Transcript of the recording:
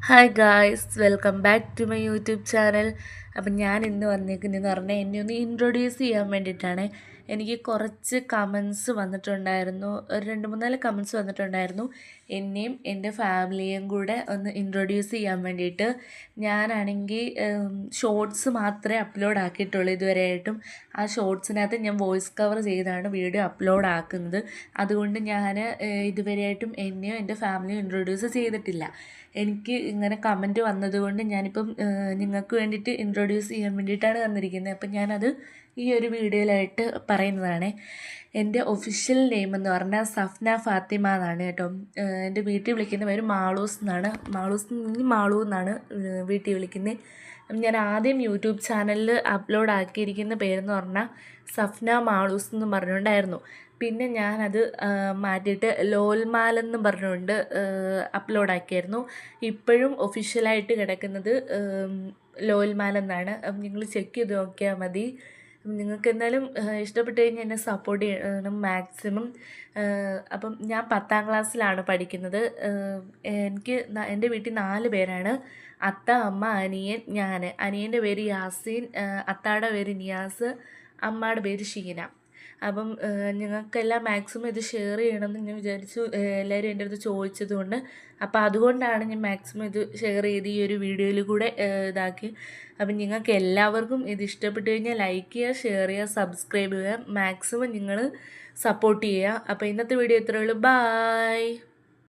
Hi guys, welcome back to my YouTube channel. അപ്പം ഞാൻ ഇന്ന് വന്നിരിക്കുന്നതെന്ന് പറഞ്ഞാൽ എന്നെ ഒന്ന് ഇൻട്രൊഡ്യൂസ് ചെയ്യാൻ വേണ്ടിയിട്ടാണ്. എനിക്ക് കുറച്ച് കമൻസ് വന്നിട്ടുണ്ടായിരുന്നു, ഒരു 2-3 കമൻസ് വന്നിട്ടുണ്ടായിരുന്നു എന്നെയും എൻ്റെ ഫാമിലിയെയും കൂടെ ഒന്ന് ഇൻട്രൊഡ്യൂസ് ചെയ്യാൻ വേണ്ടിയിട്ട്. ഞാനാണെങ്കിൽ ഷോർട്സ് മാത്രമേ അപ്ലോഡ് ആക്കിയിട്ടുള്ളൂ ഇതുവരെയായിട്ടും. ആ ഷോർട്സിനകത്ത് ഞാൻ വോയിസ് കവർ ചെയ്താണ് വീഡിയോ അപ്ലോഡ് ആക്കുന്നത്. അതുകൊണ്ട് ഞാൻ ഇതുവരെയായിട്ടും എന്നെയോ എൻ്റെ ഫാമിലിയോ ഇൻട്രൊഡ്യൂസ് ചെയ്തിട്ടില്ല. എനിക്ക് ഇങ്ങനെ കമൻറ്റ് വന്നതുകൊണ്ട് ഞാനിപ്പം നിങ്ങൾക്ക് വേണ്ടിയിട്ട് ഇൻട്രൊഡ്യൂസ് ചെയ്യാൻ വേണ്ടിയിട്ടാണ് വന്നിരിക്കുന്നത്. അപ്പം ഞാനത് ഈ ഒരു വീഡിയോയിലായിട്ട് പറയുന്നതാണ്. എൻ്റെ ഒഫീഷ്യൽ നെയിം എന്ന് പറഞ്ഞാൽ സഫ്ന ഫാത്തിമ എന്നാണ് കേട്ടോ. എൻ്റെ വീട്ടിൽ വിളിക്കുന്ന പേര് മാളൂസ് എന്നാണ്. മാളു എന്നാണ് വീട്ടിൽ വിളിക്കുന്നത്. ഞാൻ ആദ്യം യൂട്യൂബ് ചാനലിൽ അപ്ലോഡ് ആക്കിയിരിക്കുന്ന പേരെന്ന് പറഞ്ഞാൽ സഫ്ന മാളൂസ് എന്ന് പറഞ്ഞുകൊണ്ടായിരുന്നു. പിന്നെ ഞാനത് മാറ്റിയിട്ട് ലോൽമാലെന്ന് പറഞ്ഞുകൊണ്ട് അപ്ലോഡാക്കിയായിരുന്നു. ഇപ്പോഴും ഒഫീഷ്യലായിട്ട് കിടക്കുന്നത് ലോൽമാലെന്നാണ്. നിങ്ങൾ ചെക്ക് ചെയ്ത് നോക്കിയാൽ മതി. നിങ്ങൾക്ക് എന്തായാലും ഇഷ്ടപ്പെട്ട് കഴിഞ്ഞാൽ എന്നെ സപ്പോർട്ട് ചെയ്യണം മാക്സിമം. അപ്പം ഞാൻ 10ാം ക്ലാസ്സിലാണ് പഠിക്കുന്നത്. എൻ്റെ വീട്ടിൽ 4 പേരാണ്: അത്ത, അമ്മ, അനിയൻ, ഞാൻ. അനിയൻ്റെ പേര് യാസീൻ, അത്താടെ പേര് നിയാസ്, അമ്മയുടെ പേര് ഷീന. അപ്പം നിങ്ങൾക്കെല്ലാം മാക്സിമം ഇത് ഷെയർ ചെയ്യണമെന്ന് ഞാൻ വിചാരിച്ചു. എല്ലാവരും എൻ്റെ അടുത്ത് ചോദിച്ചതുകൊണ്ട്, അപ്പോൾ അതുകൊണ്ടാണ് ഞാൻ മാക്സിമം ഇത് ഷെയർ ചെയ്ത് ഈ ഒരു വീഡിയോയിൽ കൂടെ ഇതാക്കി. അപ്പം നിങ്ങൾക്ക് എല്ലാവർക്കും ഇത് ഇഷ്ടപ്പെട്ട് കഴിഞ്ഞാൽ ലൈക്ക് ചെയ്യുക, ഷെയർ ചെയ്യുക, സബ്സ്ക്രൈബ് ചെയ്യുക. മാക്സിമം നിങ്ങൾ സപ്പോർട്ട് ചെയ്യുക. അപ്പോൾ ഇന്നത്തെ വീഡിയോ ഇത്രയേ ഉള്ളൂ. ബായ്.